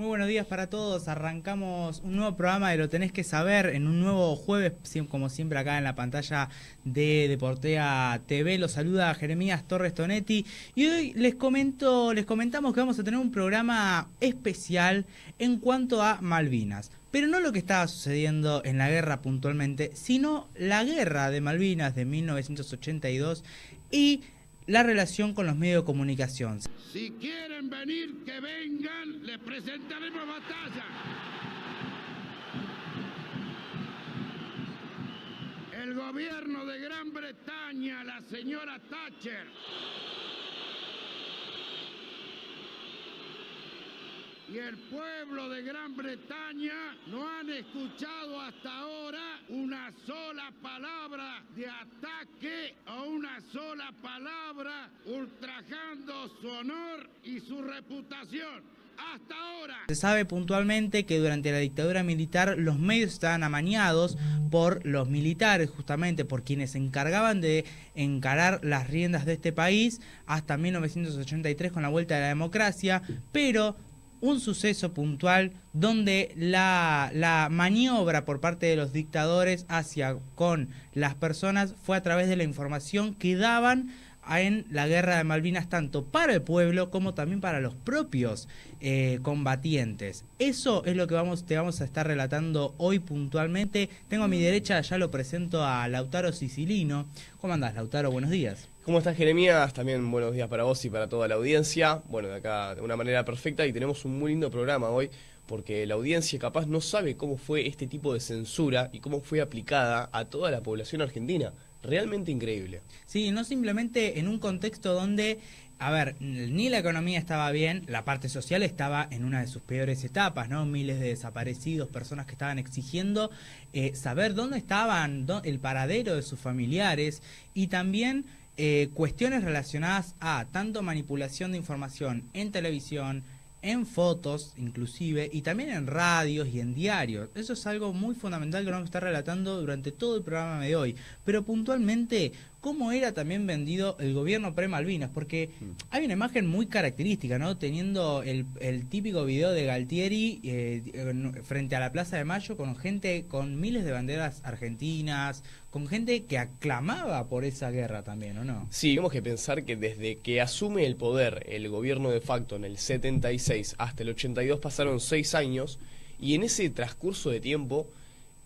Muy buenos días para todos. Arrancamos un nuevo programa de Lo Tenés que Saber en un nuevo jueves, como siempre acá en la pantalla de Deportea TV. Los saluda Jeremías Torres Tonetti y hoy les comentamos que vamos a tener un programa especial en cuanto a Malvinas. Pero no lo que estaba sucediendo en la guerra puntualmente, sino la guerra de Malvinas de 1982 y la relación con los medios de comunicación. Si quieren venir, que vengan, les presentaremos batalla. El gobierno de Gran Bretaña, la señora Thatcher, y el pueblo de Gran Bretaña no han escuchado hasta ahora una sola palabra de ataque o una sola palabra ultrajando su honor y su reputación. Hasta ahora. Se sabe puntualmente que durante la dictadura militar los medios estaban amañados por los militares, justamente por quienes se encargaban de encarar las riendas de este país hasta 1983 con la vuelta de la democracia, pero un suceso puntual donde la maniobra por parte de los dictadores hacia con las personas fue a través de la información que daban en la guerra de Malvinas, tanto para el pueblo como también para los propios combatientes. Eso es lo que te vamos a estar relatando hoy puntualmente. Tengo a mi derecha, ya lo presento a Lautaro Sicilino. ¿Cómo andás, Lautaro? Buenos días. ¿Cómo estás, Jeremías? También buenos días para vos y para toda la audiencia. Bueno, de acá de una manera perfecta, y tenemos un muy lindo programa hoy, porque la audiencia capaz no sabe cómo fue este tipo de censura y cómo fue aplicada a toda la población argentina. Realmente increíble. Sí, no simplemente en un contexto donde, a ver, ni la economía estaba bien, la parte social estaba en una de sus peores etapas, ¿no? Miles de desaparecidos, personas que estaban exigiendo saber dónde estaban, el paradero de sus familiares, y también cuestiones relacionadas a tanto manipulación de información en televisión, en fotos inclusive, y también en radios y en diarios. Eso es algo muy fundamental que vamos a estar relatando durante todo el programa de hoy. Pero puntualmente, ¿cómo era también vendido el gobierno pre-Malvinas? Porque hay una imagen muy característica, ¿no? Teniendo el típico video de Galtieri frente a la Plaza de Mayo con gente con miles de banderas argentinas, con gente que aclamaba por esa guerra también, ¿o no? Sí, tenemos que pensar que desde que asume el poder el gobierno de facto en el 76 hasta el 82 pasaron 6 años, y en ese transcurso de tiempo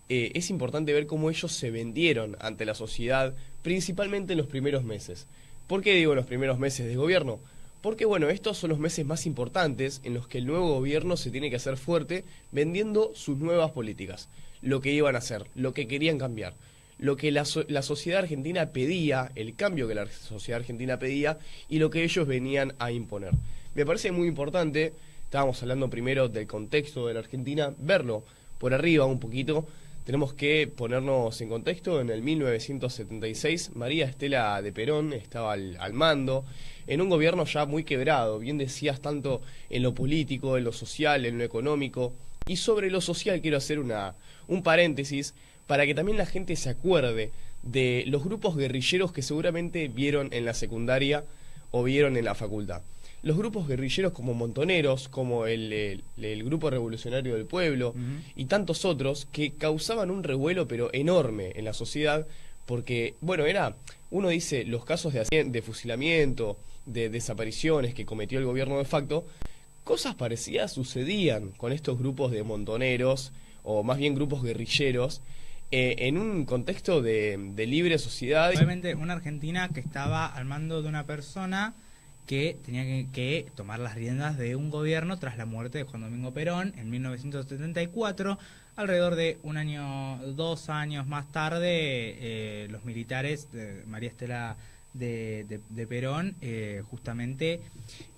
es importante ver cómo ellos se vendieron ante la sociedad, principalmente en los primeros meses. ¿Por qué digo los primeros meses de gobierno? Porque bueno, estos son los meses más importantes en los que el nuevo gobierno se tiene que hacer fuerte vendiendo sus nuevas políticas, lo que iban a hacer, lo que querían cambiar, lo que la sociedad argentina pedía, el cambio que la sociedad argentina pedía y lo que ellos venían a imponer. Me parece muy importante, estábamos hablando primero del contexto de la Argentina, verlo por arriba un poquito. Tenemos que ponernos en contexto. En el 1976, María Estela de Perón estaba al mando, en un gobierno ya muy quebrado, bien decías, tanto en lo político, en lo social, en lo económico. Y sobre lo social quiero hacer un paréntesis, para que también la gente se acuerde de los grupos guerrilleros que seguramente vieron en la secundaria o vieron en la facultad. Los grupos guerrilleros como Montoneros, como el Grupo Revolucionario del Pueblo y tantos otros que causaban un revuelo pero enorme en la sociedad, porque, bueno, uno dice, los casos de fusilamiento, de desapariciones que cometió el gobierno de facto, cosas parecidas sucedían con estos grupos de montoneros, o más bien grupos guerrilleros, en un contexto de libre sociedad. Obviamente una Argentina que estaba al mando de una persona que tenía que tomar las riendas de un gobierno tras la muerte de Juan Domingo Perón en 1974. Alrededor de 2 años más tarde, los militares de María Estela de Perón justamente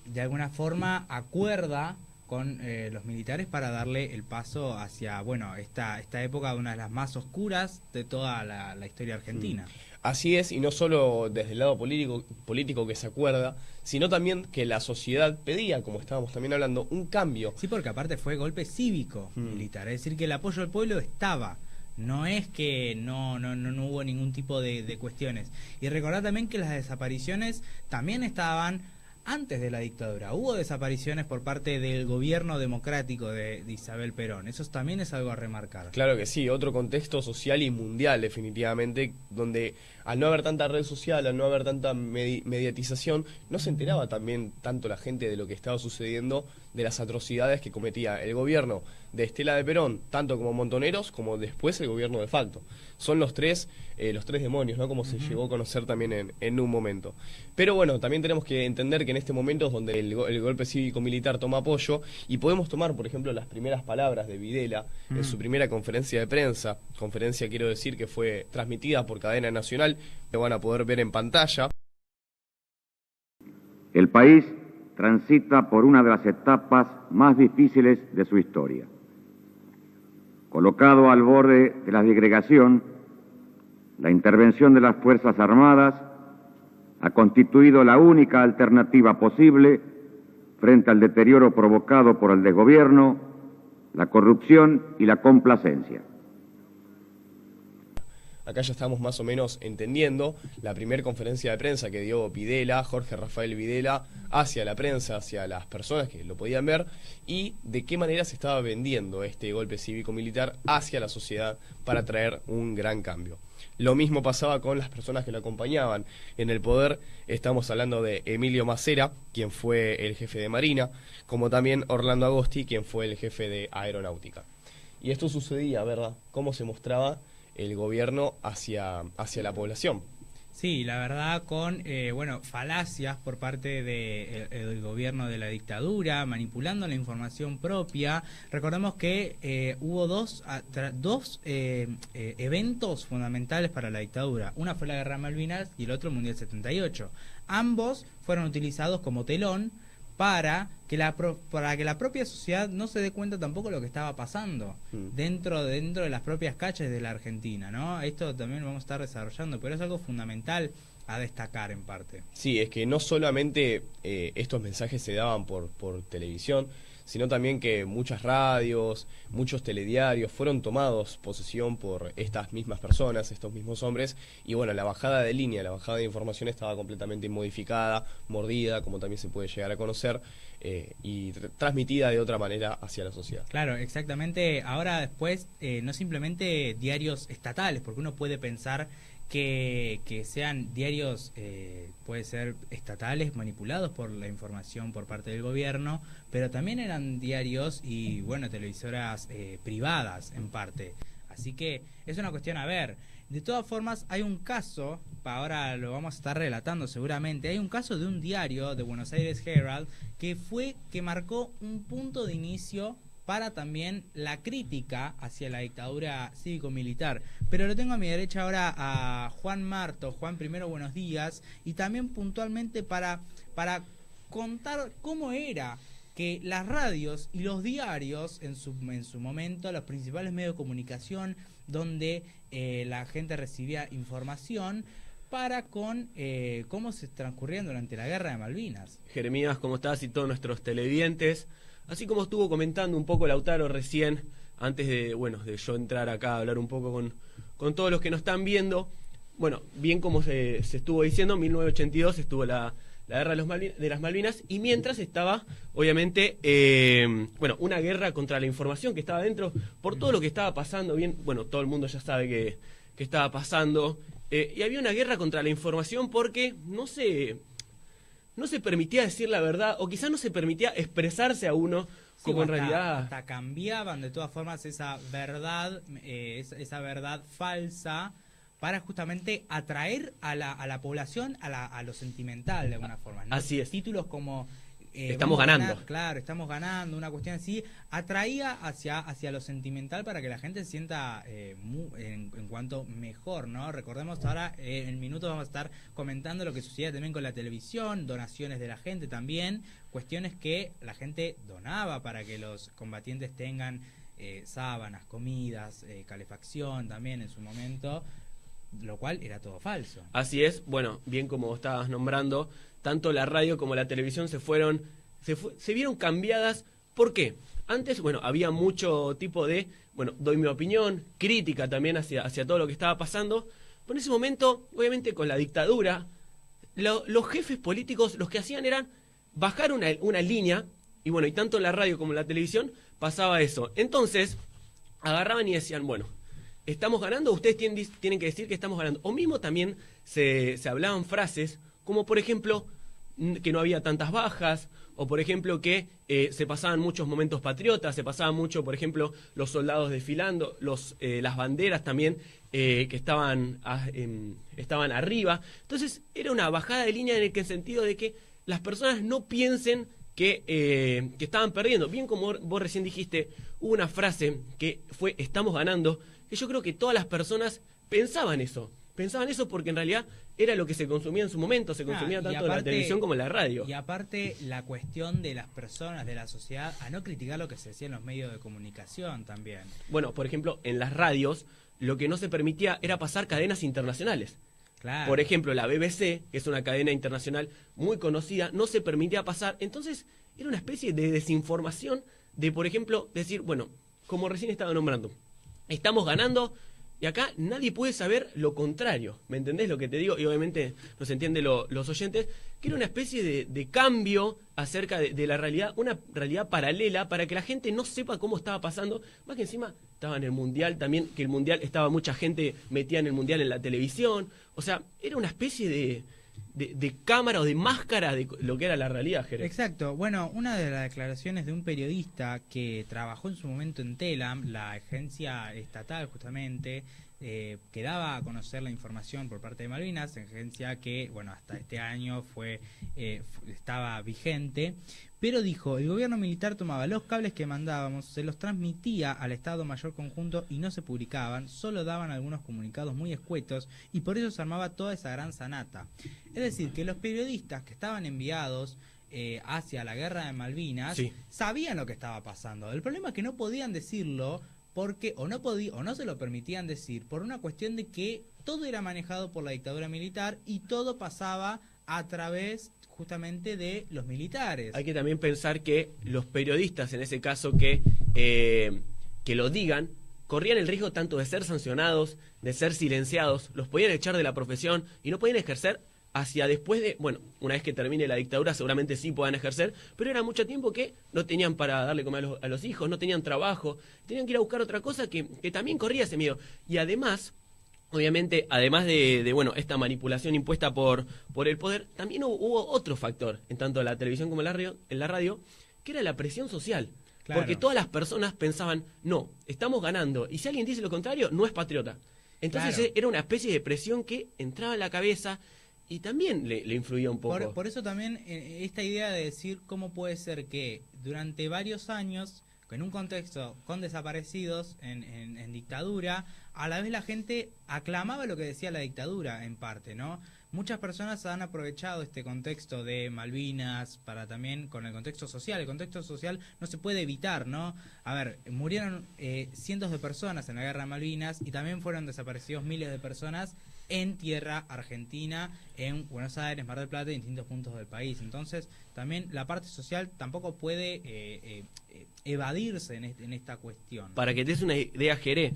de alguna forma acuerda con los militares para darle el paso hacia, bueno, esta época, una de las más oscuras de toda la historia argentina. Así es, y no solo desde el lado político que se acuerda, sino también que la sociedad pedía, como estábamos también hablando, un cambio. Sí, porque aparte fue golpe cívico militar, es decir, que el apoyo al pueblo estaba. No es que no hubo ningún tipo de cuestiones. Y recordad también que las desapariciones también estaban antes de la dictadura. Hubo desapariciones por parte del gobierno democrático de Isabel Perón. Eso también es algo a remarcar. Claro que sí, otro contexto social y mundial definitivamente, donde al no haber tanta red social, al no haber tanta mediatización, no se enteraba también tanto la gente de lo que estaba sucediendo, de las atrocidades que cometía el gobierno de Estela de Perón, tanto como Montoneros, como después el gobierno de facto. Son los tres demonios, ¿no? Como se llegó a conocer también en un momento. Pero bueno, también tenemos que entender que en este momento es donde el golpe cívico-militar toma apoyo, y podemos tomar, por ejemplo, las primeras palabras de Videla en su primera conferencia de prensa, conferencia quiero decir que fue transmitida por cadena nacional, que van a poder ver en pantalla. El país transita por una de las etapas más difíciles de su historia. Colocado al borde de la disgregación, la intervención de las Fuerzas Armadas ha constituido la única alternativa posible frente al deterioro provocado por el desgobierno, la corrupción y la complacencia. Acá ya estamos más o menos entendiendo la primera conferencia de prensa que dio Videla, Jorge Rafael Videla, hacia la prensa, hacia las personas que lo podían ver, y de qué manera se estaba vendiendo este golpe cívico-militar hacia la sociedad para traer un gran cambio. Lo mismo pasaba con las personas que lo acompañaban. En el poder estamos hablando de Emilio Macera, quien fue el jefe de Marina, como también Orlando Agosti, quien fue el jefe de Aeronáutica. Y esto sucedía, ¿verdad? ¿Cómo se mostraba el gobierno hacia la población? Sí, la verdad con falacias por parte del gobierno de la dictadura, manipulando la información propia. Recordemos que hubo dos eventos fundamentales para la dictadura. Una fue la Guerra de Malvinas y el otro el Mundial 78. Ambos fueron utilizados como telón para que la propia sociedad no se dé cuenta tampoco de lo que estaba pasando dentro de las propias calles de la Argentina, ¿no? Esto también lo vamos a estar desarrollando, pero es algo fundamental a destacar en parte. Sí, es que no solamente estos mensajes se daban por televisión, sino también que muchas radios, muchos telediarios fueron tomados posesión por estas mismas personas, estos mismos hombres, y bueno, la bajada de línea, la bajada de información estaba completamente modificada, mordida, como también se puede llegar a conocer, y transmitida de otra manera hacia la sociedad. Claro, exactamente. Ahora después, no simplemente diarios estatales, porque uno puede pensar que sean diarios, puede ser estatales, manipulados por la información por parte del gobierno, pero también eran diarios y, bueno, televisoras privadas en parte. Así que es una cuestión a ver. De todas formas, hay un caso, ahora lo vamos a estar relatando seguramente, hay un caso de un diario de Buenos Aires Herald que marcó un punto de inicio para también la crítica hacia la dictadura cívico-militar. Pero lo tengo a mi derecha ahora a Juan Marto. Juan, primero buenos días, y también puntualmente para contar cómo era que las radios y los diarios en su momento, los principales medios de comunicación donde la gente recibía información, para con cómo se transcurrían durante la Guerra de Malvinas. Jeremías, ¿cómo estás? Y todos nuestros televidentes. Así como estuvo comentando un poco Lautaro recién, antes de yo entrar acá a hablar un poco con todos los que nos están viendo, bueno, bien como se estuvo diciendo, en 1982 estuvo la guerra de las Malvinas, y mientras estaba, obviamente, una guerra contra la información que estaba dentro, por todo lo que estaba pasando, todo el mundo ya sabe que estaba pasando, y había una guerra contra la información porque no se permitía decir la verdad, o quizás no se permitía expresarse a uno, como en realidad... Hasta cambiaban de todas formas esa verdad falsa, para justamente atraer a la población a lo sentimental de alguna forma, ¿no? Así es. Títulos como... estamos ganando. Claro, estamos ganando, una cuestión así, atraía hacia lo sentimental para que la gente se sienta en cuanto mejor, ¿no? Recordemos ahora, en minutos vamos a estar comentando lo que sucedía también con la televisión, donaciones de la gente también, cuestiones que la gente donaba para que los combatientes tengan sábanas, comidas, calefacción también en su momento, lo cual era todo falso. Así es, bien como estabas nombrando, tanto la radio como la televisión se vieron cambiadas. ¿Por qué? Antes, había mucho tipo de, doy mi opinión, crítica también hacia todo lo que estaba pasando, pero en ese momento, obviamente con la dictadura, los jefes políticos los que hacían eran bajar una línea, y bueno, y tanto en la radio como en la televisión pasaba eso. Entonces, agarraban y decían, bueno, estamos ganando, ustedes tienen que decir que estamos ganando. O mismo también se hablaban frases como, por ejemplo, que no había tantas bajas, o por ejemplo que se pasaban muchos momentos patriotas, se pasaban mucho, por ejemplo, los soldados desfilando, las banderas también que estaban arriba. Entonces era una bajada de línea en el sentido de que las personas no piensen que estaban perdiendo. Bien como vos recién dijiste, hubo una frase que fue "estamos ganando", que yo creo que todas las personas pensaban eso porque en realidad era lo que se consumía en su momento, se consumía tanto en la televisión como en la radio. Y aparte la cuestión de las personas, de la sociedad, a no criticar lo que se decía en los medios de comunicación también. Bueno, por ejemplo, en las radios lo que no se permitía era pasar cadenas internacionales. Claro. Por ejemplo, la BBC, que es una cadena internacional muy conocida, no se permitía pasar. Entonces era una especie de desinformación de, por ejemplo, decir, bueno, como recién estaba nombrando, estamos ganando. Y acá nadie puede saber lo contrario, ¿me entendés lo que te digo? Y obviamente nos entienden los oyentes, que era una especie de cambio acerca de la realidad, una realidad paralela para que la gente no sepa cómo estaba pasando, más que encima estaba en el Mundial también, que el Mundial estaba mucha gente metida en el Mundial en la televisión, o sea, era una especie de cámara o de máscara de lo que era la realidad, Jerez. Exacto. Bueno, una de las declaraciones de un periodista que trabajó en su momento en Telam, la agencia estatal justamente, que daba a conocer la información por parte de Malvinas, agencia que, bueno, hasta este año estaba vigente, pero dijo, el gobierno militar tomaba los cables que mandábamos, se los transmitía al Estado Mayor Conjunto y no se publicaban, solo daban algunos comunicados muy escuetos y por eso se armaba toda esa gran sanata. Es decir, que los periodistas que estaban enviados hacia la guerra de Malvinas sabían lo que estaba pasando. El problema es que no podían decirlo porque o no se lo permitían decir por una cuestión de que todo era manejado por la dictadura militar y todo pasaba a través justamente de los militares. Hay que también pensar que los periodistas, en ese caso que lo digan, corrían el riesgo tanto de ser sancionados, de ser silenciados, los podían echar de la profesión y no podían ejercer hacia después de, bueno, una vez que termine la dictadura seguramente sí puedan ejercer, pero era mucho tiempo que no tenían para darle comer a los hijos, no tenían trabajo, tenían que ir a buscar otra cosa que también corría ese miedo. Y además, obviamente, además de bueno, esta manipulación impuesta por el poder, también hubo otro factor, en tanto en la televisión como en la radio, que era la presión social. Claro. Porque todas las personas pensaban, no, estamos ganando, y si alguien dice lo contrario, no es patriota. Entonces claro, era una especie de presión que entraba en la cabeza y también le influía un poco. Por eso también esta idea de decir cómo puede ser que durante varios años, en un contexto con desaparecidos en dictadura, a la vez la gente aclamaba lo que decía la dictadura en parte, ¿no? Muchas personas han aprovechado este contexto de Malvinas para también con el contexto social. El contexto social no se puede evitar, ¿no? A ver, murieron cientos de personas en la guerra de Malvinas y también fueron desaparecidos miles de personas en tierra argentina, en Buenos Aires, Mar del Plata y en distintos puntos del país. Entonces, también la parte social tampoco puede evadirse en esta cuestión. Para que te des una idea, Jerez,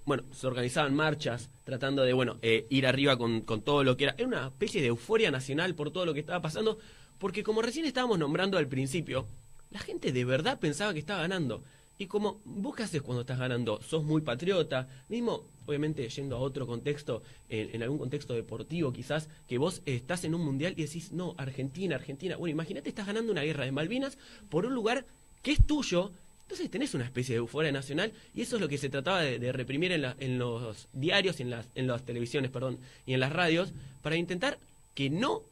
bueno, se organizaban marchas tratando de, bueno, ir arriba con todo lo que era. Era una especie de euforia nacional por todo lo que estaba pasando, porque como recién estábamos nombrando al principio, la gente de verdad pensaba que estaba ganando. Y como vos qué haces cuando estás ganando, sos muy patriota, mismo obviamente yendo a otro contexto, en algún contexto deportivo quizás, que vos estás en un mundial y decís, no, Argentina, bueno, imagínate, estás ganando una guerra de Malvinas por un lugar que es tuyo, entonces tenés una especie de euforia nacional y eso es lo que se trataba de reprimir en los diarios, en las televisiones, perdón, y en las radios, para intentar que no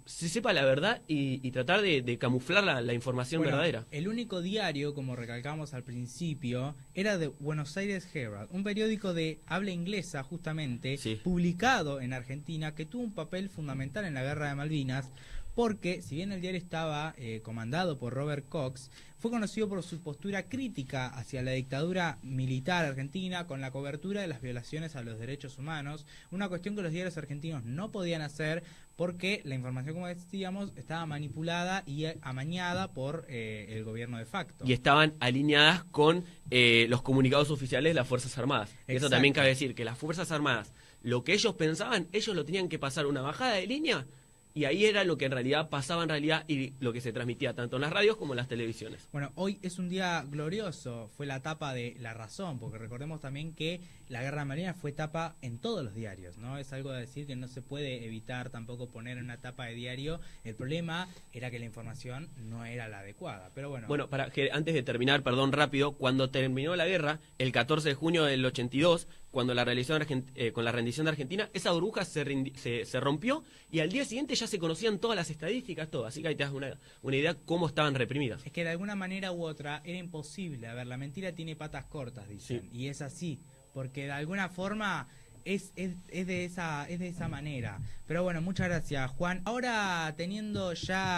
se sepa la verdad y tratar de camuflar la información verdadera. El único diario, como recalcamos al principio, era de Buenos Aires Herald, un periódico de habla inglesa justamente, publicado en Argentina, que tuvo un papel fundamental en la guerra de Malvinas, porque si bien el diario estaba comandado por Robert Cox, fue conocido por su postura crítica hacia la dictadura militar argentina con la cobertura de las violaciones a los derechos humanos, una cuestión que los diarios argentinos no podían hacer porque la información, como decíamos, estaba manipulada y amañada por el gobierno de facto. Y estaban alineadas con los comunicados oficiales de las Fuerzas Armadas. Eso también cabe decir, que las Fuerzas Armadas, lo que ellos pensaban, ellos lo tenían que pasar una bajada de línea y ahí era lo que en realidad pasaba en realidad y lo que se transmitía tanto en las radios como en las televisiones. Bueno, hoy es un día glorioso, fue la tapa de La Razón, porque recordemos también que la Guerra de Malvinas fue tapa en todos los diarios, ¿no? Es algo de decir que no se puede evitar tampoco poner en una tapa de diario. El problema era que la información no era la adecuada, pero bueno. Bueno, para que antes de terminar, perdón, rápido, cuando terminó la guerra, el 14 de junio del 82, cuando la realizaron con la rendición de Argentina, esa burbuja se rompió y al día siguiente ya se conocían todas las estadísticas, todo. Así que ahí te das una idea cómo estaban reprimidas. Es que de alguna manera u otra era imposible. A ver, la mentira tiene patas cortas, dicen, Sí. y es así, porque de alguna forma es de esa manera. Pero bueno, muchas gracias, Juan. Ahora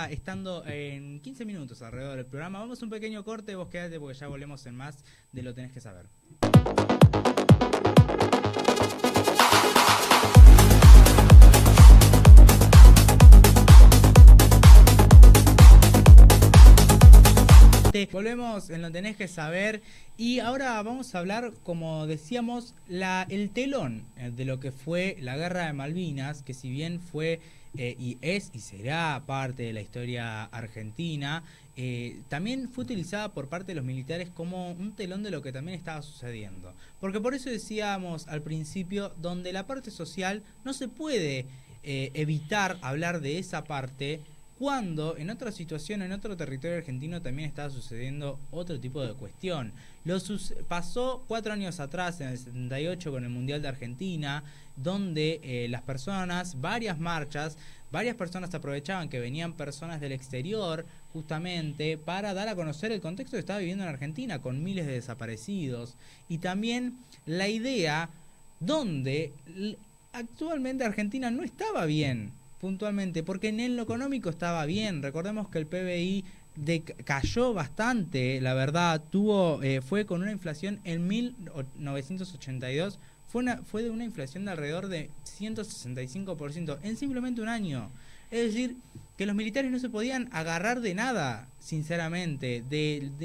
estando en 15 minutos alrededor del programa, vamos a un pequeño corte, vos quedate porque ya volvemos en más de Lo Tenés que Saber. Volvemos en Lo Tenés que Saber y ahora vamos a hablar, como decíamos, el telón de lo que fue la Guerra de Malvinas, que si bien fue y es y será parte de la historia argentina, también fue utilizada por parte de los militares como un telón de lo que también estaba sucediendo. Porque por eso decíamos al principio, donde la parte social no se puede evitar hablar de esa parte, cuando en otra situación, en otro territorio argentino también estaba sucediendo otro tipo de cuestión. Pasó 4 años atrás, en el 78, con el Mundial de Argentina, donde las personas, varias personas aprovechaban que venían personas del exterior justamente para dar a conocer el contexto que estaba viviendo en Argentina, con miles de desaparecidos. Y también la idea donde actualmente Argentina no estaba bien, puntualmente, porque en lo económico estaba bien. Recordemos que el PBI cayó bastante, la verdad, fue con una inflación en 1982, fue de una inflación de alrededor de 165% en simplemente un año. Es decir, que los militares no se podían agarrar de nada, sinceramente,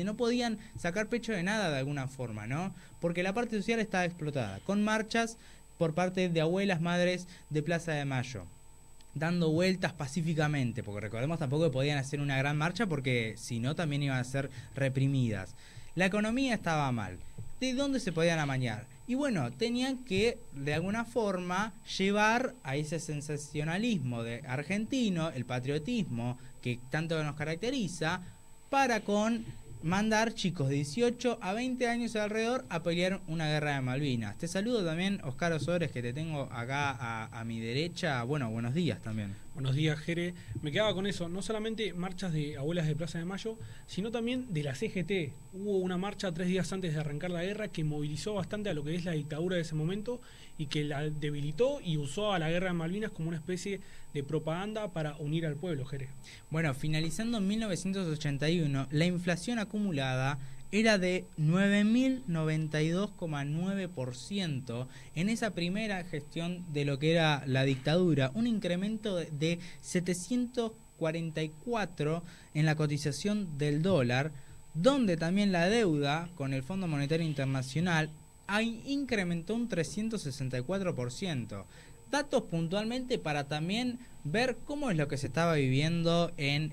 no podían sacar pecho de nada de alguna forma, ¿no? Porque la parte social estaba explotada, con marchas por parte de abuelas, madres de Plaza de Mayo, dando vueltas pacíficamente, porque recordemos tampoco que podían hacer una gran marcha porque si no también iban a ser reprimidas. La economía estaba mal. ¿De dónde se podían amañar? Y bueno, tenían que de alguna forma llevar a ese sensacionalismo argentino, el patriotismo que tanto nos caracteriza, para mandar chicos de 18 a 20 años alrededor a pelear una guerra de Malvinas. Te saludo también, Oscar Osores, que te tengo acá a mi derecha. Bueno, buenos días también. Buenos días, Jere. Me quedaba con eso, no solamente marchas de abuelas de Plaza de Mayo, sino también de la CGT. Hubo una marcha 3 días antes de arrancar la guerra que movilizó bastante a lo que es la dictadura de ese momento y que la debilitó y usó a la guerra de Malvinas como una especie de propaganda para unir al pueblo, Jere. Bueno, finalizando en 1981, la inflación acumulada era de 9.092,9% en esa primera gestión de lo que era la dictadura, un incremento de 744 en la cotización del dólar, donde también la deuda con el Fondo Monetario Internacional incrementó un 364%. Datos puntualmente para también ver cómo es lo que se estaba viviendo en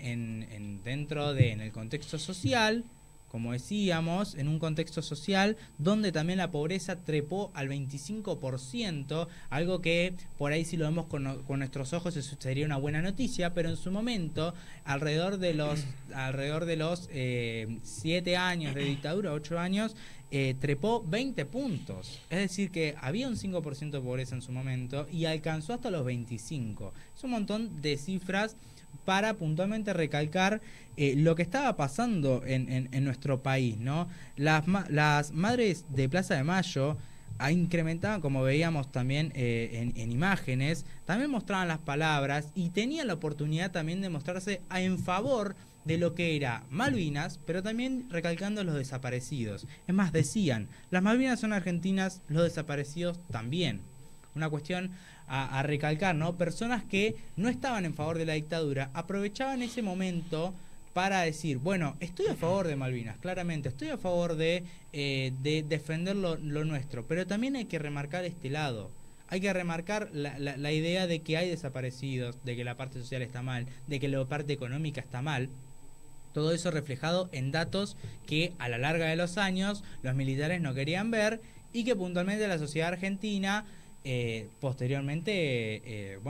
el contexto social, como decíamos, en un contexto social donde también la pobreza trepó al 25%, algo que por ahí si lo vemos con nuestros ojos eso sería una buena noticia, pero en su momento, alrededor de los 7 años de dictadura, 8 años, trepó 20 puntos. Es decir que había un 5% de pobreza en su momento y alcanzó hasta los 25%. Es un montón de cifras para puntualmente recalcar lo que estaba pasando en nuestro país, ¿no? Las madres de Plaza de Mayo incrementaban, como veíamos también en imágenes, también mostraban las palabras y tenían la oportunidad también de mostrarse en favor de lo que era Malvinas, pero también recalcando los desaparecidos. Es más, decían, las Malvinas son argentinas, los desaparecidos también. Una cuestión a recalcar, ¿no? Personas que no estaban en favor de la dictadura aprovechaban ese momento para decir, bueno, estoy a favor de Malvinas, claramente, estoy a favor de defender lo nuestro, pero también hay que remarcar este lado. hay que remarcar la idea de que hay desaparecidos, de que la parte social está mal, de que la parte económica está mal. Todo eso reflejado en datos que a la larga de los años los militares no querían ver y que puntualmente la sociedad argentina posteriormente,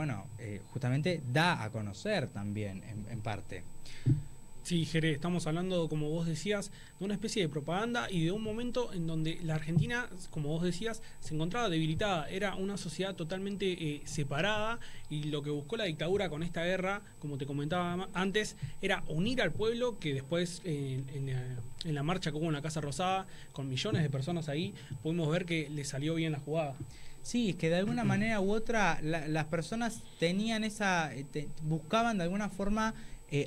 justamente da a conocer también en parte. Sí, Jerez, estamos hablando, como vos decías, de una especie de propaganda y de un momento en donde la Argentina, como vos decías, se encontraba debilitada. Era una sociedad totalmente separada, y lo que buscó la dictadura con esta guerra, como te comentaba antes, era unir al pueblo, que después en la marcha que hubo en la Casa Rosada, con millones de personas ahí, pudimos ver que le salió bien la jugada. Sí, es que de alguna manera u otra las personas tenían buscaban de alguna forma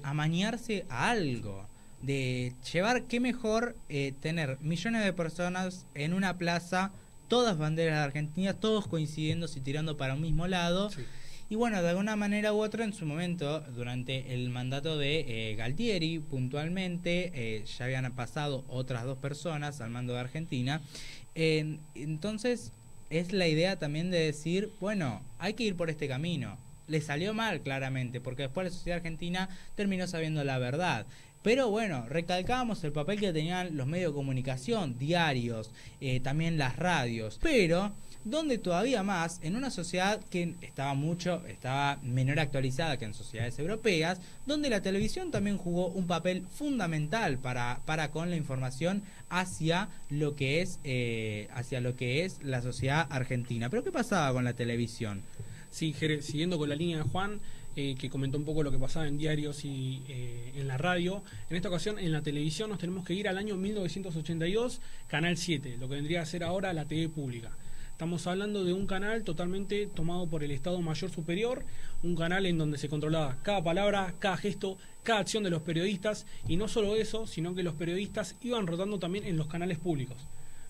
amañarse a algo, de llevar, qué mejor tener millones de personas en una plaza, todas banderas de Argentina, todos coincidiendo y tirando para un mismo lado. Sí. Y bueno, de alguna manera u otra, en su momento, durante el mandato de Galtieri, puntualmente, ya habían pasado otras 2 personas al mando de Argentina. Entonces, es la idea también de decir, bueno, hay que ir por este camino. Le salió mal, claramente, porque después la sociedad argentina terminó sabiendo la verdad. Pero bueno, recalcábamos el papel que tenían los medios de comunicación, diarios, también las radios. Pero, donde todavía más, en una sociedad que estaba menor actualizada que en sociedades europeas, donde la televisión también jugó un papel fundamental para con la información hacia lo que es la sociedad argentina. Pero ¿qué pasaba con la televisión? Sí, Jerez, siguiendo con la línea de Juan, que comentó un poco lo que pasaba en diarios y en la radio, en esta ocasión en la televisión nos tenemos que ir al año 1982, Canal 7, lo que vendría a ser ahora la TV pública. Estamos hablando de un canal totalmente tomado por el Estado Mayor Superior, un canal en donde se controlaba cada palabra, cada gesto, cada acción de los periodistas, y no solo eso, sino que los periodistas iban rotando también en los canales públicos.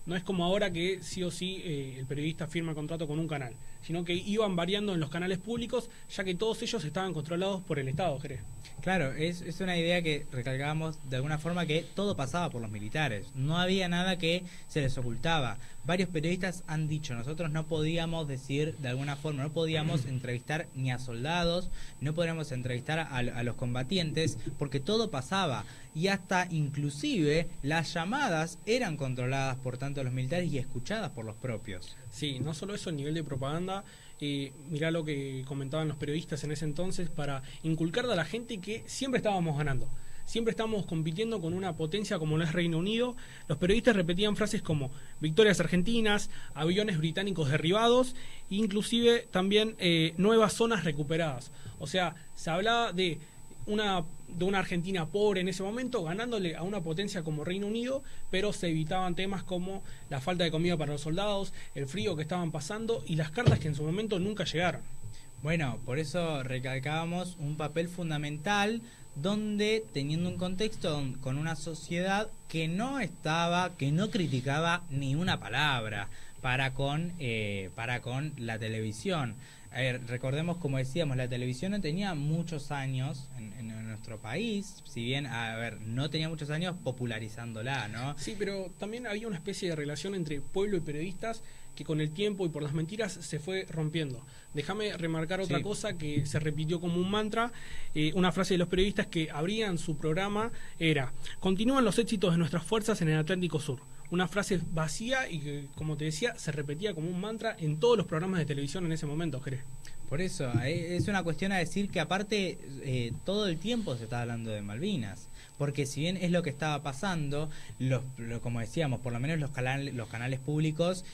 No es como ahora que sí o sí el periodista firma contrato con un canal, sino que iban variando en los canales públicos, ya que todos ellos estaban controlados por el Estado, Jerez. Claro, es una idea que recalcábamos de alguna forma, que todo pasaba por los militares, no había nada que se les ocultaba. Varios periodistas han dicho, nosotros no podíamos decir de alguna forma, no podíamos entrevistar ni a soldados, no podíamos entrevistar a los combatientes, porque todo pasaba, y hasta inclusive las llamadas eran controladas por tanto los militares y escuchadas por los propios. Sí, no solo eso, el nivel de propaganda. Mirá lo que comentaban los periodistas en ese entonces, para inculcarle a la gente que siempre estábamos ganando. Siempre estábamos compitiendo con una potencia como lo es Reino Unido. Los periodistas repetían frases como victorias argentinas, aviones británicos derribados, inclusive también nuevas zonas recuperadas. O sea, se hablaba de una Argentina pobre en ese momento, ganándole a una potencia como Reino Unido, pero se evitaban temas como la falta de comida para los soldados, el frío que estaban pasando y las cartas que en su momento nunca llegaron. Bueno, por eso recalcábamos un papel fundamental, donde teniendo un contexto con una sociedad que no criticaba ni una palabra para con la televisión. A ver, recordemos, como decíamos, la televisión no tenía muchos años en nuestro país, si bien, no tenía muchos años popularizándola, ¿no? Sí, pero también había una especie de relación entre pueblo y periodistas que con el tiempo y por las mentiras se fue rompiendo. Déjame remarcar otra cosa que se repitió como un mantra, una frase de los periodistas que abrían su programa era: continúan los éxitos de nuestras fuerzas en el Atlántico Sur. Una frase vacía y que, como te decía, se repetía como un mantra en todos los programas de televisión en ese momento, Jerez. Por eso, es una cuestión a decir que aparte todo el tiempo se está hablando de Malvinas, porque si bien es lo que estaba pasando, como decíamos, por lo menos los canales públicos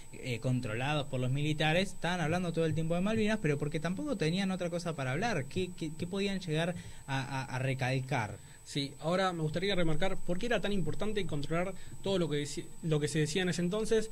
controlados por los militares estaban hablando todo el tiempo de Malvinas, pero porque tampoco tenían otra cosa para hablar. ¿Qué podían llegar a recalcar? Sí, ahora me gustaría remarcar por qué era tan importante controlar todo lo que se decía en ese entonces,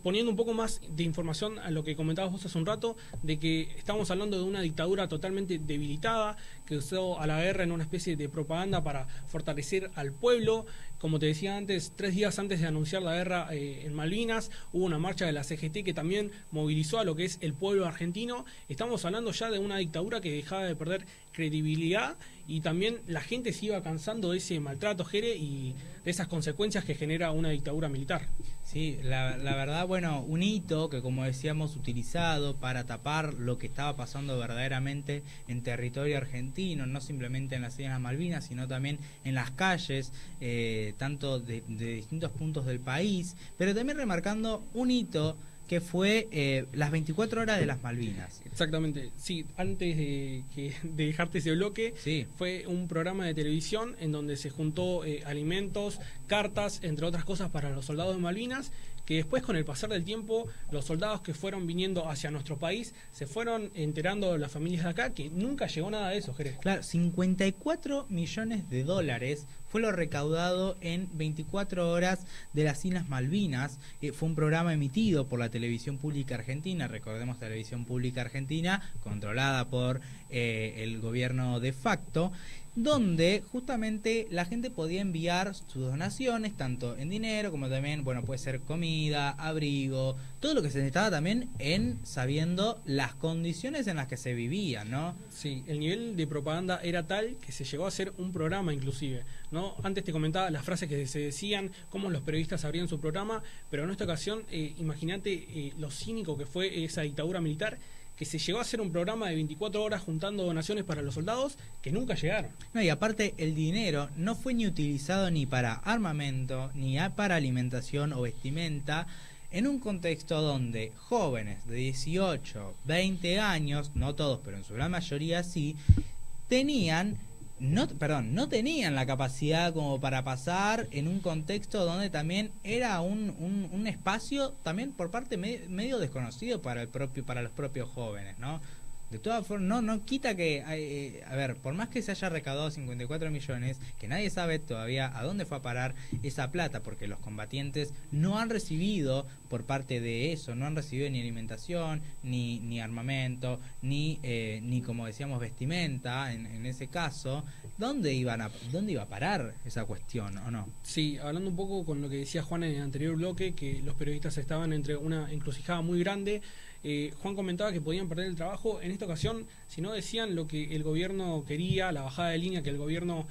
poniendo un poco más de información a lo que comentabas vos hace un rato, de que estamos hablando de una dictadura totalmente debilitada, que usó a la guerra en una especie de propaganda para fortalecer al pueblo, como te decía antes, 3 días antes de anunciar la guerra en Malvinas, hubo una marcha de la CGT que también movilizó a lo que es el pueblo argentino. Estamos hablando ya de una dictadura que dejaba de perder credibilidad y también la gente se iba cansando de ese maltrato, Jere, y de esas consecuencias que genera una dictadura militar. Sí, la verdad, bueno, un hito que, como decíamos, utilizado para tapar lo que estaba pasando verdaderamente en territorio argentino, no simplemente en las Islas Malvinas, sino también en las calles, tanto de distintos puntos del país, pero también remarcando un hito que fue las 24 horas de las Malvinas. Exactamente, sí, antes de dejarte ese bloque, Sí. fue un programa de televisión en donde se juntó alimentos, cartas, entre otras cosas para los soldados de Malvinas, que después con el pasar del tiempo, los soldados que fueron viniendo hacia nuestro país, se fueron enterando de las familias de acá, que nunca llegó nada de eso, Jerez. Claro, 54 millones de dólares fue lo recaudado en 24 horas de las Islas Malvinas. Fue un programa emitido por la Televisión Pública Argentina, recordemos Televisión Pública Argentina, controlada por el gobierno de facto, donde justamente la gente podía enviar sus donaciones, tanto en dinero como también, bueno, puede ser comida, abrigo, todo lo que se necesitaba también en sabiendo las condiciones en las que se vivía, ¿no? Sí, el nivel de propaganda era tal que se llegó a hacer un programa inclusive, ¿no? Antes te comentaba las frases que se decían, cómo los periodistas abrían su programa, pero en esta ocasión, imagínate lo cínico que fue esa dictadura militar, que se llegó a hacer un programa de 24 horas juntando donaciones para los soldados que nunca llegaron. No, y aparte el dinero no fue ni utilizado ni para armamento, ni para alimentación o vestimenta, en un contexto donde jóvenes de 18, 20 años, no todos, pero en su gran mayoría sí, no tenían la capacidad como para pasar en un contexto donde también era un espacio también por parte medio desconocido para los propios jóvenes, ¿no? De todas formas, no quita que, a ver, por más que se haya recaudado 54 millones, que nadie sabe todavía a dónde fue a parar esa plata, porque los combatientes no han recibido por parte de eso, no han recibido ni alimentación, ni armamento, ni como decíamos, vestimenta, en ese caso. ¿Dónde iba a parar esa cuestión, o no? Sí, hablando un poco con lo que decía Juan en el anterior bloque, que los periodistas estaban entre una encrucijada muy grande. Juan comentaba que podían perder el trabajo. En esta ocasión, si no decían lo que el gobierno quería, la bajada de línea que el gobierno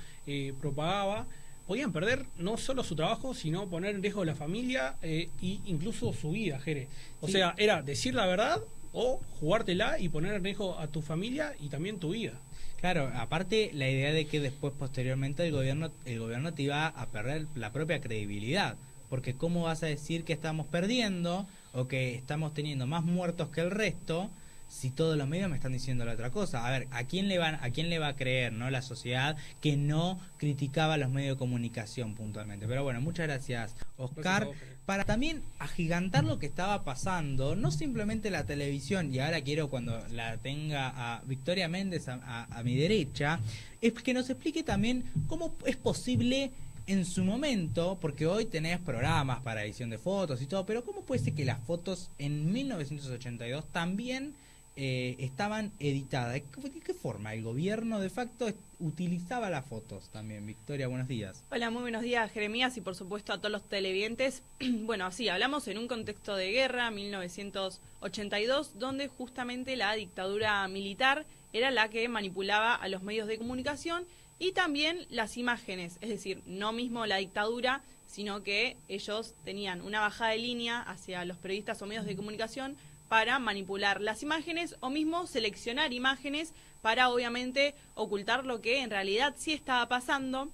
propagaba, podían perder no solo su trabajo, sino poner en riesgo la familia e incluso su vida, Jere. O sea, era decir la verdad o jugártela y poner en riesgo a tu familia y también tu vida. Claro, aparte la idea de que después, posteriormente, el gobierno te iba a perder la propia credibilidad, porque ¿cómo vas a decir que estamos perdiendo o que estamos teniendo más muertos que el resto si todos los medios me están diciendo la otra cosa? A ver, ¿a quién le va a creer, no, la sociedad que no criticaba los medios de comunicación puntualmente? Pero bueno, muchas gracias, Oscar. Para también agigantar lo que estaba pasando, no simplemente la televisión, y ahora quiero, cuando la tenga a Victoria Méndez a mi derecha, es que nos explique también cómo es posible en su momento, porque hoy tenés programas para edición de fotos y todo, pero ¿cómo puede ser que las fotos en 1982 también estaban editadas? ¿De qué forma el gobierno de facto utilizaba las fotos también? Victoria, buenos días. Hola, muy buenos días, Jeremías, y por supuesto a todos los televidentes. Bueno, sí, hablamos en un contexto de guerra, 1982, donde justamente la dictadura militar era la que manipulaba a los medios de comunicación y también las imágenes, es decir, no mismo la dictadura, sino que ellos tenían una bajada de línea hacia los periodistas o medios de comunicación para manipular las imágenes o mismo seleccionar imágenes para obviamente ocultar lo que en realidad sí estaba pasando.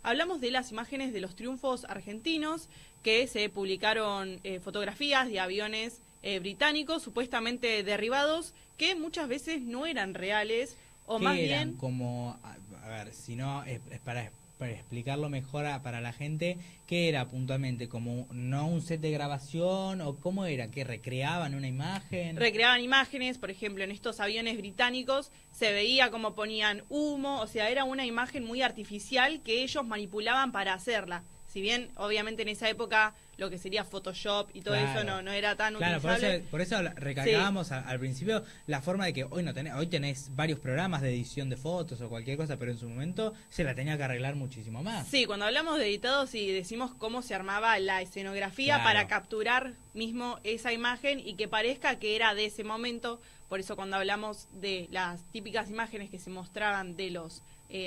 Hablamos de las imágenes de los triunfos argentinos, que se publicaron fotografías de aviones británicos supuestamente derribados, que muchas veces no eran reales, o más eran bien como, a ver, si no es para explicarlo mejor para la gente, ¿qué era puntualmente? ¿Como no un set de grabación o cómo era? ¿Que recreaban una imagen? recreaban imágenes, por ejemplo, en estos aviones británicos se veía como ponían humo, o sea, era una imagen muy artificial que ellos manipulaban para hacerla, si bien obviamente en esa época lo que sería Photoshop y todo eso no era tan utilizable. Por eso recalcábamos al principio la forma de que hoy tenés varios programas de edición de fotos o cualquier cosa, pero en su momento se la tenía que arreglar muchísimo más. Sí, cuando hablamos de editados y decimos cómo se armaba la escenografía para capturar mismo esa imagen y que parezca que era de ese momento. Por eso cuando hablamos de las típicas imágenes que se mostraban de los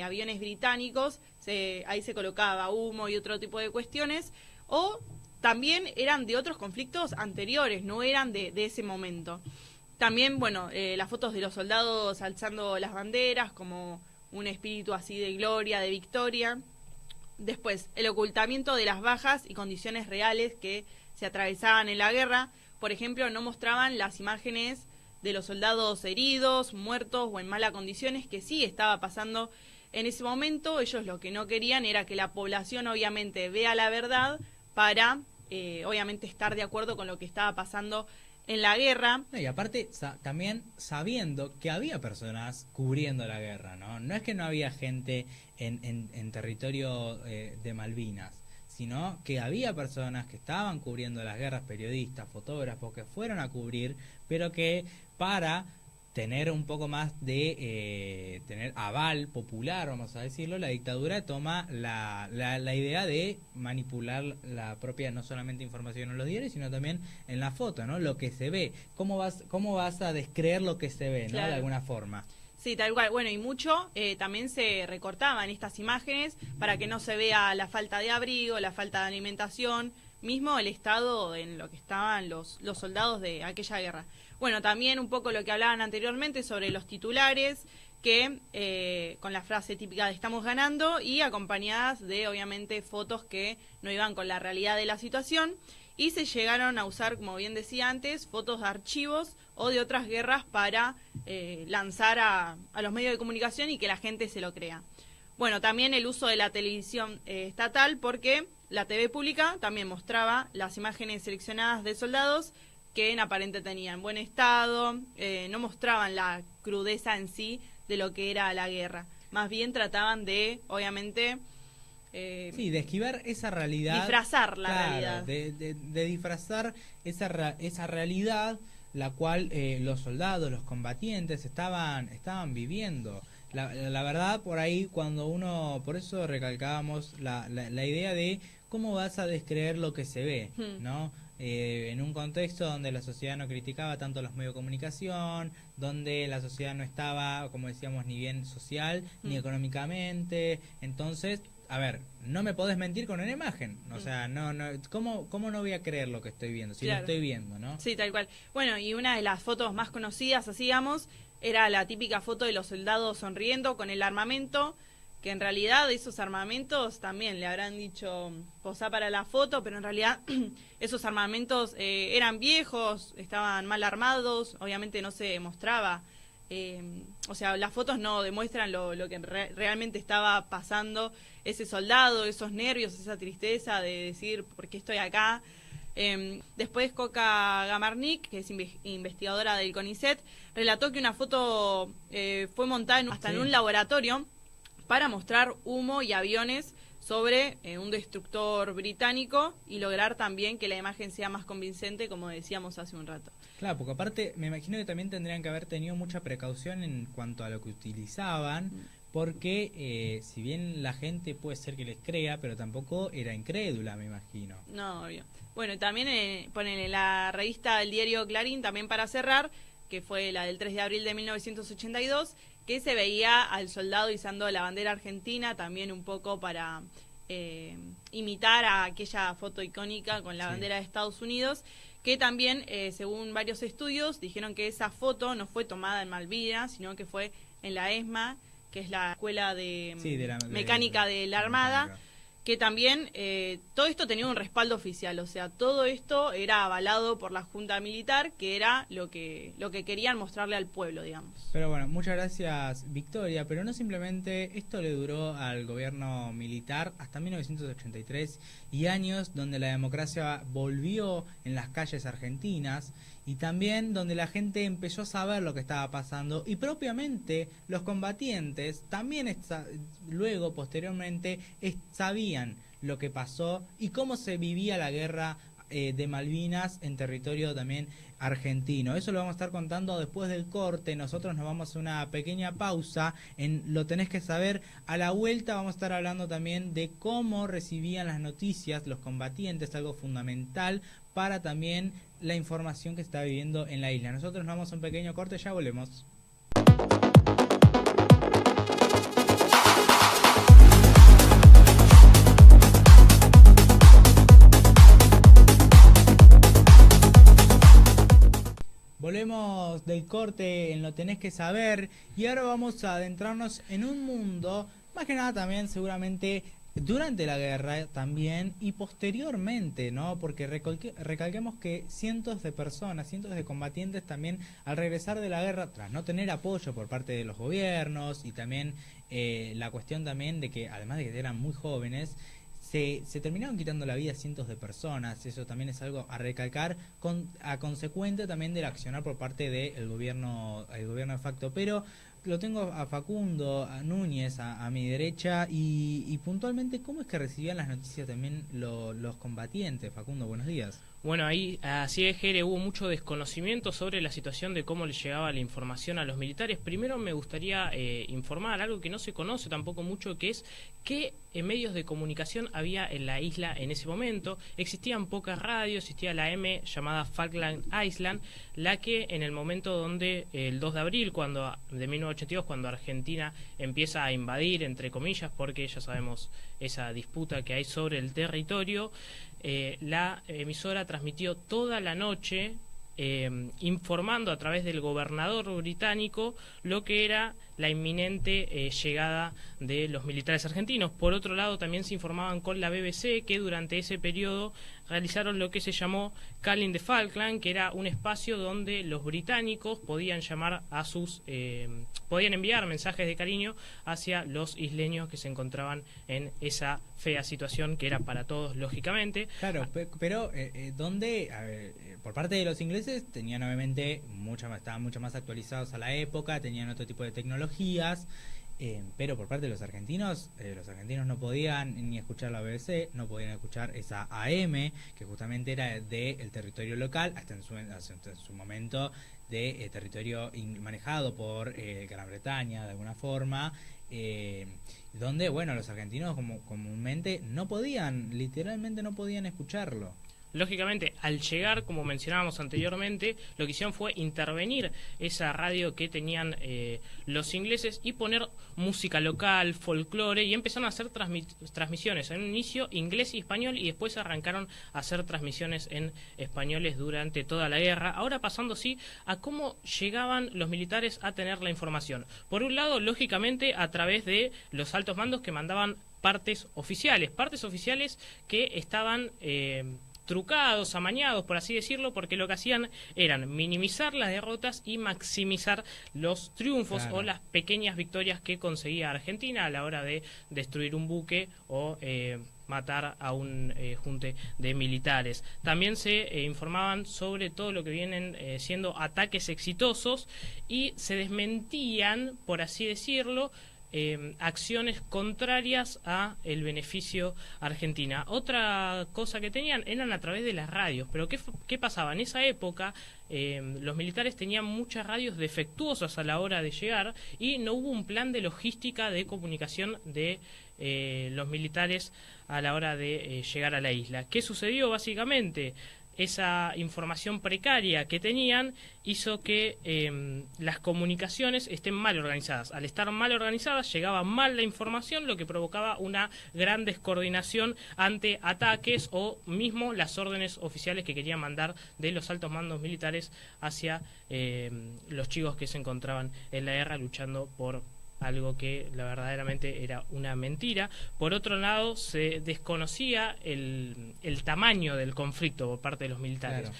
aviones británicos, ahí se colocaba humo y otro tipo de cuestiones, o también eran de otros conflictos anteriores, no eran de ese momento. También, bueno, las fotos de los soldados alzando las banderas como un espíritu así de gloria, de victoria. Después, el ocultamiento de las bajas y condiciones reales que se atravesaban en la guerra. Por ejemplo, no mostraban las imágenes de los soldados heridos, muertos o en malas condiciones, que sí estaba pasando en ese momento. Ellos lo que no querían era que la población obviamente vea la verdad para obviamente estar de acuerdo con lo que estaba pasando en la guerra. Y aparte también sabiendo que había personas cubriendo la guerra, ¿no? No es que no había gente en territorio de Malvinas, sino que había personas que estaban cubriendo las guerras, periodistas, fotógrafos, que fueron a cubrir, pero que para tener un poco más de tener aval popular, vamos a decirlo, la dictadura toma la idea de manipular la propia, no solamente información en los diarios, sino también en la foto, ¿no? Lo que se ve, cómo vas a descreer lo que se ve, ¿no? Claro. De alguna forma. Sí, tal cual. Bueno, y mucho también se recortaban estas imágenes para que no se vea la falta de abrigo, la falta de alimentación, mismo el estado en lo que estaban los soldados de aquella guerra. Bueno, también un poco lo que hablaban anteriormente sobre los titulares, que con la frase típica de estamos ganando y acompañadas de, obviamente, fotos que no iban con la realidad de la situación. Y se llegaron a usar, como bien decía antes, fotos de archivos o de otras guerras para lanzar a los medios de comunicación y que la gente se lo crea. Bueno, también el uso de la televisión estatal, porque la TV pública también mostraba las imágenes seleccionadas de soldados que en aparente tenían buen estado, no mostraban la crudeza en sí de lo que era la guerra. Más bien trataban de, obviamente... sí, de esquivar esa realidad. Disfrazar la realidad. De disfrazar esa realidad, la cual los soldados, los combatientes estaban viviendo. La verdad, por ahí, por eso recalcábamos la idea de cómo vas a descreer lo que se ve, ¿no? En un contexto donde la sociedad no criticaba tanto los medios de comunicación, donde la sociedad no estaba, como decíamos, ni bien social, ni económicamente. Entonces, a ver, no me podés mentir con una imagen. O sea, ¿cómo no voy a creer lo que estoy viendo? Si Claro. lo estoy viendo, ¿no? Sí, tal cual. Bueno, y una de las fotos más conocidas, así digamos, era la típica foto de los soldados sonriendo con el armamento, que en realidad esos armamentos también le habrán dicho posá para la foto, pero en realidad esos armamentos eran viejos, estaban mal armados, obviamente no se mostraba, o sea, las fotos no demuestran lo que realmente estaba pasando ese soldado, esos nervios, esa tristeza de decir por qué estoy acá. Después Coca Gamarnik, que es investigadora del CONICET, relató que una foto fue montada hasta en un laboratorio para mostrar humo y aviones sobre un destructor británico y lograr también que la imagen sea más convincente, como decíamos hace un rato. Claro, porque aparte me imagino que también tendrían que haber tenido mucha precaución en cuanto a lo que utilizaban, porque si bien la gente puede ser que les crea, pero tampoco era incrédula, me imagino. No, obvio. Bueno, y también ponen en la revista del diario Clarín, también para cerrar, que fue la del 3 de abril de 1982, que se veía al soldado izando la bandera argentina, también un poco para imitar a aquella foto icónica con la bandera de Estados Unidos, que también, según varios estudios, dijeron que esa foto no fue tomada en Malvinas, sino que fue en la ESMA, que es la Escuela de Mecánica de la Armada, que también todo esto tenía un respaldo oficial, o sea, todo esto era avalado por la Junta Militar, que era lo que querían mostrarle al pueblo, digamos. Pero bueno, muchas gracias, Victoria, pero no simplemente esto le duró al gobierno militar hasta 1983 y años donde la democracia volvió en las calles argentinas y también donde la gente empezó a saber lo que estaba pasando y propiamente los combatientes también luego, posteriormente, sabían lo que pasó y cómo se vivía la guerra de Malvinas en territorio también argentino. Eso lo vamos a estar contando después del corte. Nosotros nos vamos a una pequeña pausa en Lo Tenés que Saber. A la vuelta vamos a estar hablando también de cómo recibían las noticias los combatientes, algo fundamental para también la información que se está viviendo en la isla. Nosotros nos vamos a un pequeño corte, ya volvemos. Volvemos del corte en Lo Tenés que Saber y ahora vamos a adentrarnos en un mundo, más que nada también seguramente durante la guerra también y posteriormente, ¿no? Porque recalquemos que cientos de personas, cientos de combatientes también al regresar de la guerra, tras no tener apoyo por parte de los gobiernos y también la cuestión también de que además de que eran muy jóvenes, se terminaron quitando la vida a cientos de personas. Eso también es algo a recalcar, a consecuente también del accionar por parte del gobierno, el gobierno de facto. Pero lo tengo a Facundo, a Núñez, a mi derecha, y puntualmente, ¿cómo es que recibían las noticias también los combatientes? Facundo, buenos días. Bueno, ahí así es, Jere, hubo mucho desconocimiento sobre la situación de cómo le llegaba la información a los militares. Primero me gustaría informar algo que no se conoce tampoco mucho, que es qué medios de comunicación había en la isla en ese momento. Existían pocas radios, existía la M llamada Falkland Island, la que en el momento donde el 2 de abril de 1982, cuando Argentina empieza a invadir, entre comillas, porque ya sabemos esa disputa que hay sobre el territorio, la emisora transmitió toda la noche informando a través del gobernador británico lo que era la inminente llegada de los militares argentinos. Por otro lado, también se informaban con la BBC, que durante ese periodo realizaron lo que se llamó Calling the Falkland, que era un espacio donde los británicos podían llamar a podían enviar mensajes de cariño hacia los isleños que se encontraban en esa fea situación que era para todos, lógicamente. Claro, pero donde, a ver, por parte de los ingleses tenían obviamente estaban mucho más actualizados a la época, tenían otro tipo de tecnologías. Pero por parte de los argentinos no podían ni escuchar la BBC, no podían escuchar esa AM, que justamente era del territorio local, hasta en su momento de territorio manejado por Gran Bretaña, de alguna forma, donde, bueno, los argentinos comúnmente literalmente no podían escucharlo. Lógicamente, al llegar, como mencionábamos anteriormente, lo que hicieron fue intervenir esa radio que tenían los ingleses y poner música local, folclore, y empezaron a hacer transmisiones en un inicio inglés y español, y después arrancaron a hacer transmisiones en españoles durante toda la guerra. Ahora pasando a cómo llegaban los militares a tener la información. Por un lado, lógicamente, a través de los altos mandos que mandaban partes oficiales que estaban trucados, amañados, por así decirlo, porque lo que hacían eran minimizar las derrotas y maximizar los triunfos, claro, o las pequeñas victorias que conseguía Argentina a la hora de destruir un buque o matar a un junte de militares. También se informaban sobre todo lo que vienen siendo ataques exitosos y se desmentían, por así decirlo, acciones contrarias a el beneficio Argentina. Otra cosa que tenían eran a través de las radios. Pero ¿qué pasaba? En esa época los militares tenían muchas radios defectuosas a la hora de llegar y no hubo un plan de logística de comunicación de los militares a la hora de llegar a la isla. ¿Qué sucedió? Básicamente, esa información precaria que tenían hizo que las comunicaciones estén mal organizadas. Al estar mal organizadas, llegaba mal la información, lo que provocaba una gran descoordinación ante ataques o mismo las órdenes oficiales que querían mandar de los altos mandos militares hacia los chicos que se encontraban en la guerra luchando por algo que verdaderamente era una mentira. Por otro lado, se desconocía el tamaño del conflicto por parte de los militares. Claro.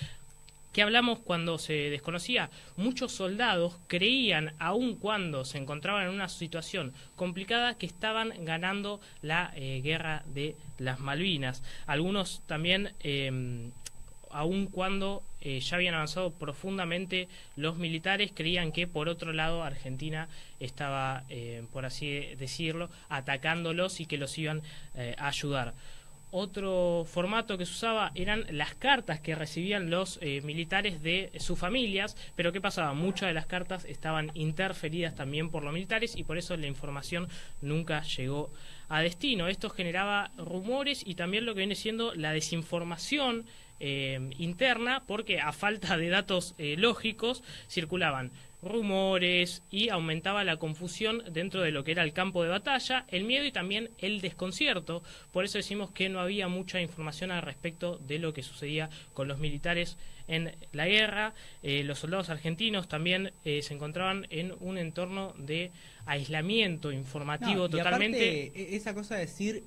¿Qué hablamos cuando se desconocía? Muchos soldados creían, aun cuando se encontraban en una situación complicada, que estaban ganando la guerra de las Malvinas. Algunos también, aun cuando ya habían avanzado profundamente los militares, creían que por otro lado Argentina estaba, por así decirlo, atacándolos y que los iban a ayudar. Otro formato que se usaba eran las cartas que recibían los militares de sus familias, pero ¿qué pasaba? Muchas de las cartas estaban interferidas también por los militares y por eso la información nunca llegó a destino. Esto generaba rumores y también lo que viene siendo la desinformación interna, porque a falta de datos lógicos circulaban rumores y aumentaba la confusión dentro de lo que era el campo de batalla, el miedo y también el desconcierto. Por eso decimos que no había mucha información al respecto de lo que sucedía con los militares en la guerra. Los soldados argentinos también se encontraban en un entorno de aislamiento informativo. No, y totalmente. aparte, esa cosa de decir,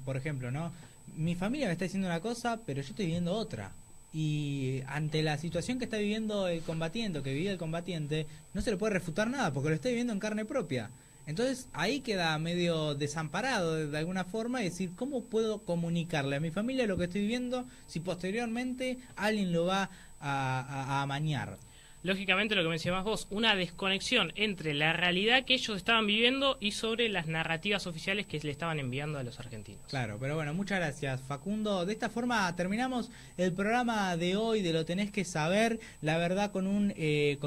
por ejemplo, ¿no? Mi familia me está diciendo una cosa, pero yo estoy viviendo otra. Y ante la situación que está viviendo el combatiente, o que vivía el combatiente, no se le puede refutar nada, porque lo está viviendo en carne propia. Entonces ahí queda medio desamparado de alguna forma, y decir, ¿cómo puedo comunicarle a mi familia lo que estoy viviendo si posteriormente alguien lo va a amañar? Lógicamente, lo que mencionabas vos, una desconexión entre la realidad que ellos estaban viviendo y sobre las narrativas oficiales que le estaban enviando a los argentinos. Claro, pero bueno, muchas gracias, Facundo. De esta forma terminamos el programa de hoy de Lo Tenés que Saber. La verdad, te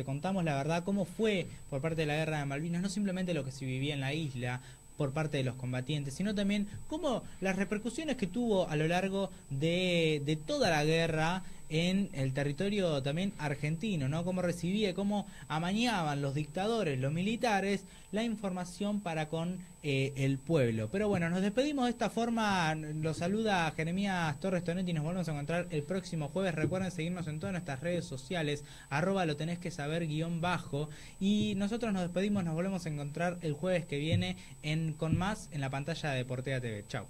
contamos la verdad cómo fue por parte de la Guerra de Malvinas, no simplemente lo que se vivía en la isla por parte de los combatientes, sino también cómo las repercusiones que tuvo a lo largo de toda la guerra en el territorio también argentino, ¿no? Cómo recibía, cómo amañaban los dictadores, los militares, la información para con el pueblo. Pero bueno, nos despedimos de esta forma. Los saluda Jeremías Torres Tonetti y nos volvemos a encontrar el próximo jueves. Recuerden seguirnos en todas nuestras redes sociales, @lo tenés que saber _ y nosotros nos despedimos, nos volvemos a encontrar el jueves que viene con más en la pantalla de Portea TV. Chau.